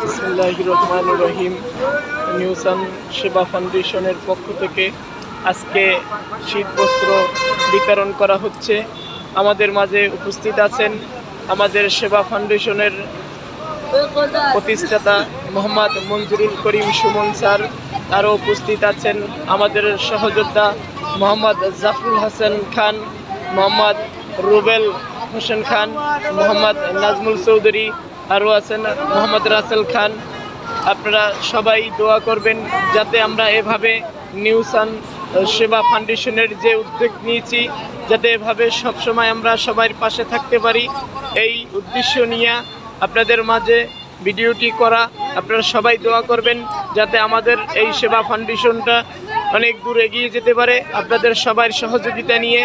বিসমিল্লাহির রহমানির রহিম। নিউসান সেবা ফাউন্ডেশনের পক্ষ থেকে আজকে শীত বস্ত্র বিতরণ করা হচ্ছে। আমাদের মাঝে উপস্থিত আছেন আমাদের সেবা ফাউন্ডেশনের প্রতিষ্ঠাতা মোহাম্মদ মঞ্জুরুল করিম সুমন স্যার। আরও উপস্থিত আছেন আমাদের সহযোদ্ধা মোহাম্মদ জাফরুল হাসান খান, মোহাম্মদ রুবেল হোসেন খান, মোহাম্মদ নাজমুল চৌধুরী, আরও আছেন মোহাম্মদ রাসেল খান। আপনারা সবাই দোয়া করবেন যাতে আমরা এভাবে নিউসান সেবা ফাউন্ডেশনের যে উদ্যোগ নিয়েছি যাতে এভাবে সবসময় আমরা সবার পাশে থাকতে পারি, এই উদ্দেশ্য নিয়ে আপনাদের মাঝে ভিডিওটি করা। আপনারা সবাই দোয়া করবেন যাতে আমাদের এই সেবা ফাউন্ডেশনটা অনেক দূর এগিয়ে যেতে পারে আপনাদের সবার সহযোগিতা নিয়ে।